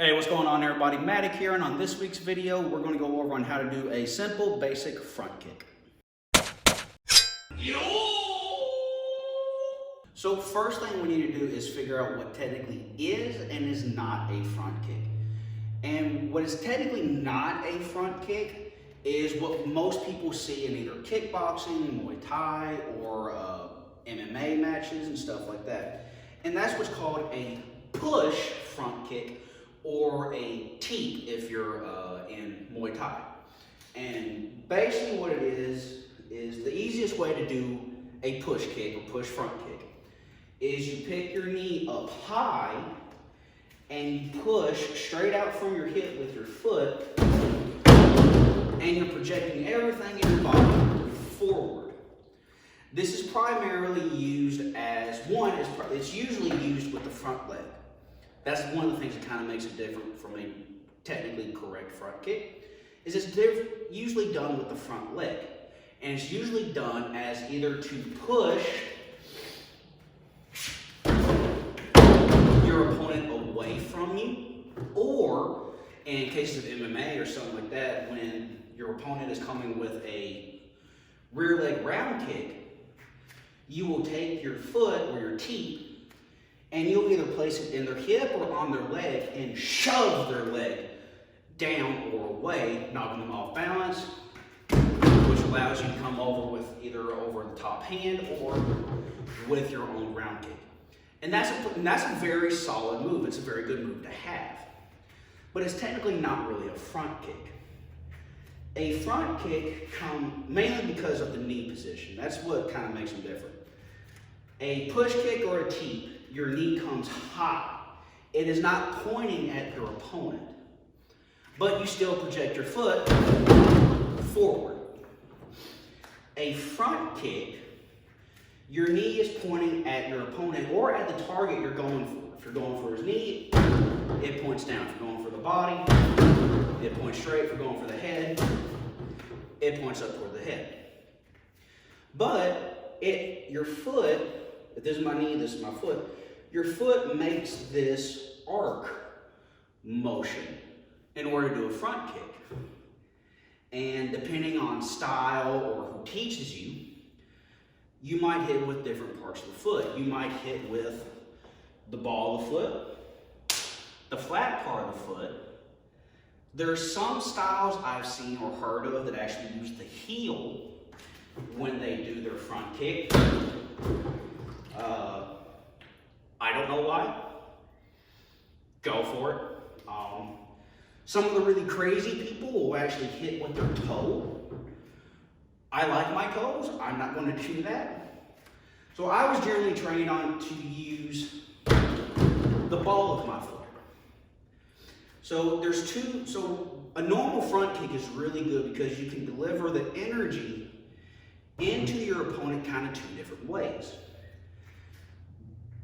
Hey, what's going on everybody? Matic here, and on this week's video, we're going to go over on how to do a simple, basic front kick. So first thing we need to do is figure out what technically is and is not a front kick. And what is technically not a front kick is what most people see in either kickboxing, Muay Thai, or MMA matches and stuff like that. And that's what's called a push front kick, or a teep if you're in Muay Thai. And basically what it is the easiest way to do a push kick or push front kick is you pick your knee up high and you push straight out from your hip with your foot, and you're projecting everything in your body forward. This is primarily used as it's usually used with the front leg. That's one of the things that kind of makes it different from a technically correct front kick, is it's usually done with the front leg. And it's usually done as either to push your opponent away from you, or in cases of MMA or something like that, when your opponent is coming with a rear leg round kick, you will take your foot or your teep and you'll either place it in their hip or on their leg and shove their leg down or away, knocking them off balance, which allows you to come over with either over the top hand or with your own round kick. And that's a very solid move. It's a very good move to have. But it's technically not really a front kick. A front kick comes mainly because of the knee position. That's what kind of makes them different. A push kick or a teep, your knee comes high. It is not pointing at your opponent, but you still project your foot forward. A front kick, your knee is pointing at your opponent or at the target you're going for. If you're going for his knee, it points down. If you're going for the body, it points straight. If you're going for the head, it points up toward the head. But your foot, if this is my knee, this is my foot, your foot makes this arc motion in order to do a front kick. And depending on style or who teaches you, you might hit with different parts of the foot. You might hit with the ball of the foot, the flat part of the foot. There are some styles I've seen or heard of that actually use the heel when they do their front kick. I don't know why. Go for it. Some of the really crazy people will actually hit with their toe. I like my toes. I'm not going to do that. So I was generally trained on to use the ball of my foot. So a normal front kick is really good because you can deliver the energy into your opponent kind of two different ways.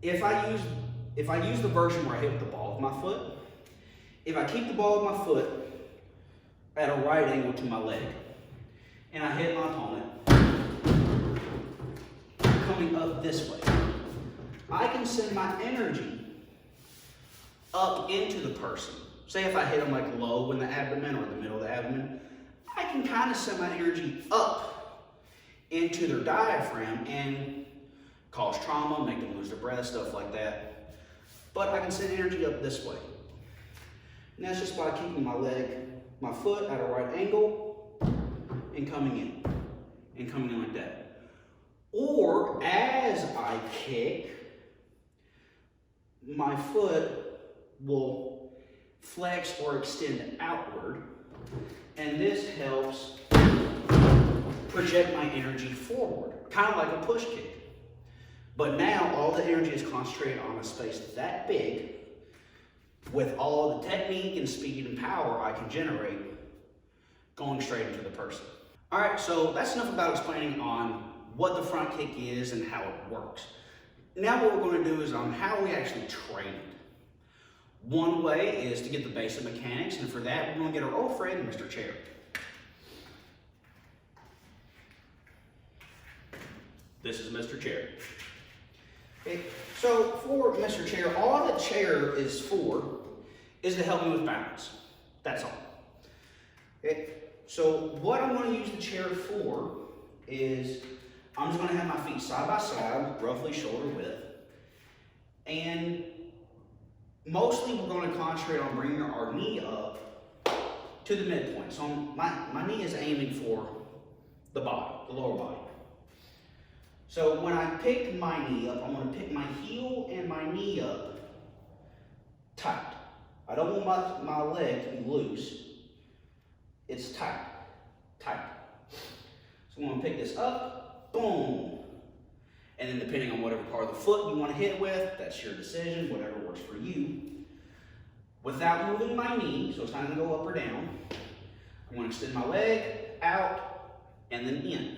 If I use the version where I hit with the ball of my foot, if I keep the ball of my foot at a right angle to my leg, and I hit my opponent coming up this way, I can send my energy up into the person. Say if I hit them like low in the abdomen or the middle of the abdomen, I can kind of send my energy up into their diaphragm and cause trauma, make them lose their breath, stuff like that. But I can send energy up this way. And that's just by keeping my foot at a right angle and coming in like that. Or as I kick, my foot will flex or extend outward, and this helps project my energy forward, kind of like a push kick. But now all the energy is concentrated on a space that big, with all the technique and speed and power I can generate going straight into the person. All right, so that's enough about explaining on what the front kick is and how it works. Now what we're going to do is on how we actually train it. One way is to get the basic mechanics, and for that we're going to get our old friend, Mr. Chair. This is Mr. Chair. Okay, so for Mr. Chair, all the chair is for is to help me with balance. That's all. Okay, so what I'm going to use the chair for is I'm just going to have my feet side by side, roughly shoulder width, and mostly we're going to concentrate on bringing our knee up to the midpoint. So my knee is aiming for the body, the lower body. So when I pick my knee up, I'm going to pick my heel and my knee up tight. I don't want my leg to be loose. It's tight, tight. So I'm going to pick this up, boom. And then depending on whatever part of the foot you want to hit with, that's your decision, whatever works for you. Without moving my knee, so it's not going to go up or down, I'm going to extend my leg out and then in.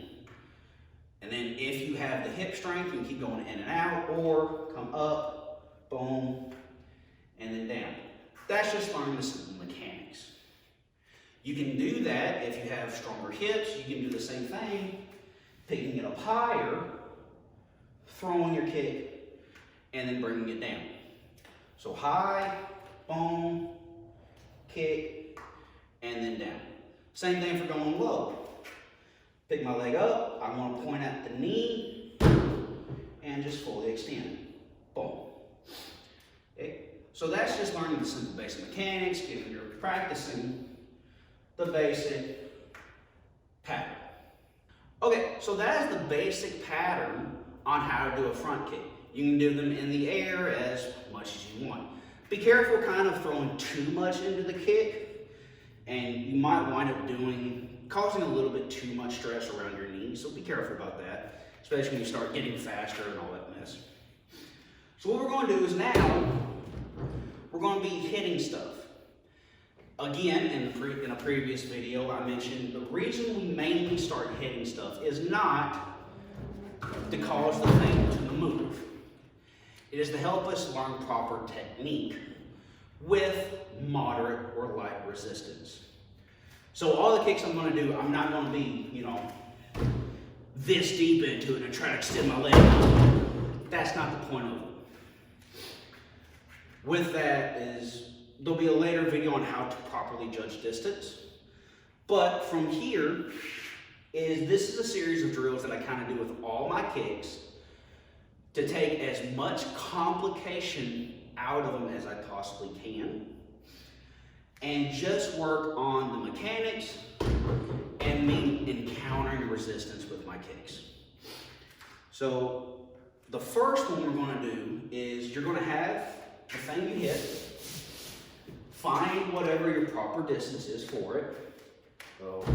And then if you have the hip strength, you can keep going in and out, or come up, boom, and then down. That's just learning the simple mechanics. You can do that if you have stronger hips. You can do the same thing, picking it up higher, throwing your kick, and then bringing it down. So high, boom, kick, and then down. Same thing for going low. Pick my leg up, I want to point at the knee, and just fully extend. Boom. Okay. So that's just learning the simple basic mechanics, if you're practicing the basic pattern. Okay, so that is the basic pattern on how to do a front kick. You can do them in the air as much as you want. Be careful kind of throwing too much into the kick, and you might wind up causing a little bit too much stress around your knees, so be careful about that, especially when you start getting faster and all that mess. So what we're going to do is now, we're going to be hitting stuff. Again, in a previous video, I mentioned the reason we mainly start hitting stuff is not to cause the thing to move. It is to help us learn proper technique with moderate or light resistance. So all the kicks I'm going to do, I'm not going to be, this deep into it and try to extend my leg. That's not the point of it. With that there'll be a later video on how to properly judge distance. But from here, this is a series of drills that I kind of do with all my kicks to take as much complication out of them as I possibly can, and just work on the mechanics and me encountering resistance with my kicks. So the first one we're going to do is you're going to have the thing you hit, find whatever your proper distance is for it. So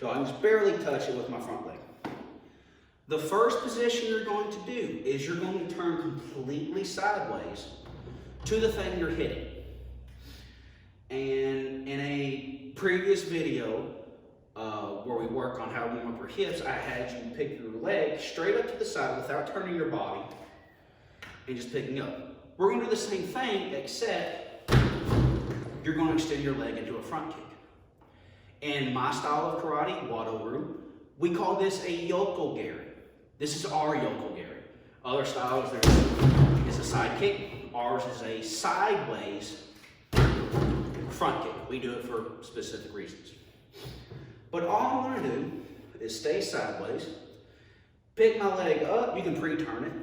I can just barely touch it with my front leg. The first position you're going to do is you're going to turn completely sideways to the thing you're hitting. And in a previous video where we work on how to warm up your hips, I had you pick your leg straight up to the side without turning your body and just picking up. We're going to do the same thing, except you're going to extend your leg into a front kick. In my style of karate, Wado-Ryu, we call this a yoko-gari. This is our yoko-gari. Other styles, there's a side kick. Ours is a sideways front kick. We do it for specific reasons. But all I'm going to do is stay sideways, pick my leg up. You can pre-turn it.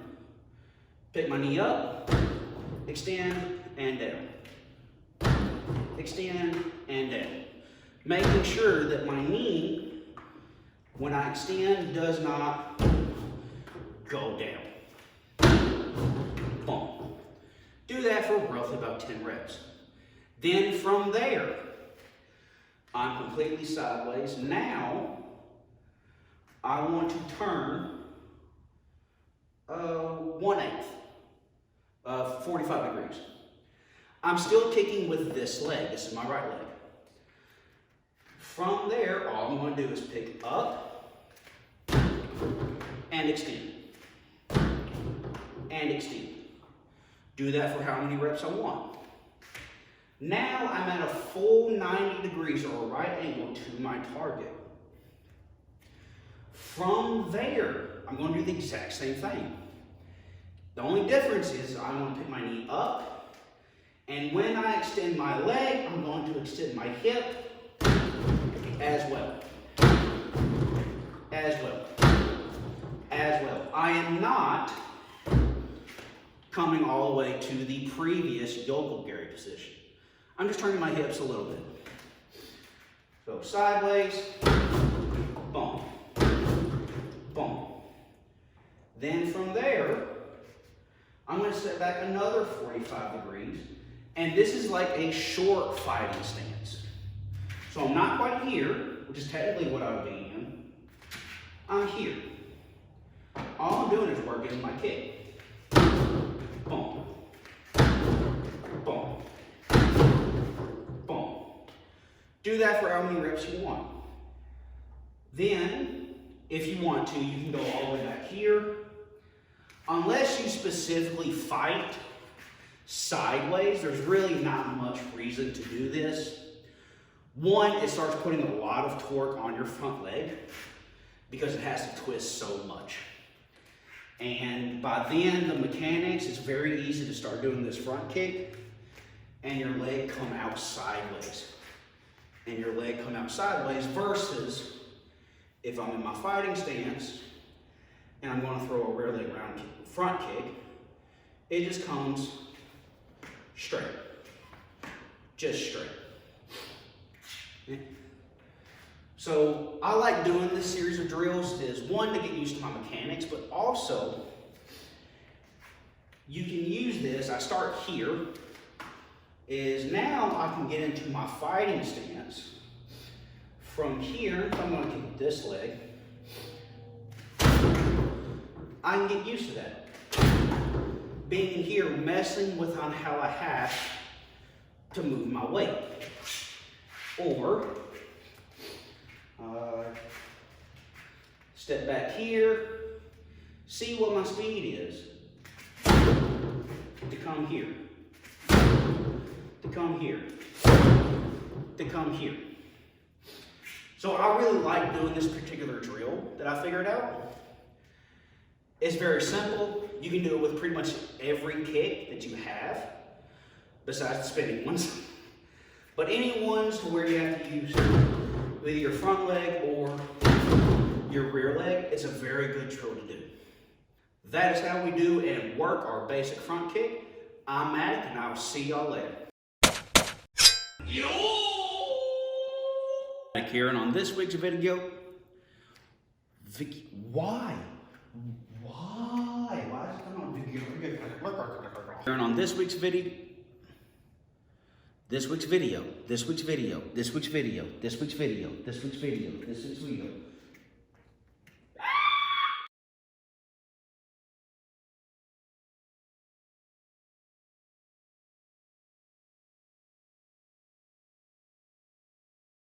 Pick my knee up, extend and down. Extend and down. Making sure that my knee, when I extend, does not go down. Boom. Do that for roughly about 10 reps. Then from there, I'm completely sideways. Now, I want to turn 1/8, 45 degrees. I'm still kicking with this leg. This is my right leg. From there, all I'm going to do is pick up and extend. And extend. Do that for how many reps I want. Now I'm at a full 90 degrees or a right angle to my target. From there, I'm going to do the exact same thing. The only difference is I'm going to pick my knee up And when I extend my leg, I'm going to extend my hip as well. As well. As well. I am not coming all the way to the previous yokel Gary position. I'm just turning my hips a little bit. So sideways, boom, boom. Then from there, I'm going to set back another 45 degrees, and this is like a short fighting stance. So I'm not quite here, which is technically what I would be in. I'm here. All I'm doing is working my kick. Boom, boom, boom. Do that for how many reps you want. Then, if you want to, you can go all the way back here. Unless you specifically fight sideways, there's really not much reason to do this. One, it starts putting a lot of torque on your front leg because it has to twist so much. And by then, the mechanics, it's very easy to start doing this front kick and your leg come out sideways. And your leg come out sideways versus if I'm in my fighting stance and I'm going to throw a rear leg round kick, front kick, it just comes straight. Just straight. Okay. So I like doing this series of drills is one, to get used to my mechanics, but also you can use this. I start here, is now I can get into my fighting stance. From here, if I'm going to kick this leg, I can get used to that. Being in here, messing with on how I have to move my weight. Or, step back here, see what my speed is. To come here. To come here. To come here. So I really like doing this particular drill that I figured out. It's very simple. You can do it with pretty much every kick that you have, besides the spinning ones. But any ones where you have to use either your front leg or your rear leg, it's a very good drill to do. That is how we do and work our basic front kick. I'm Matt, and I'll see y'all later. Back here, and on this week's video, why is it coming on video? And on this week's video, this week's video.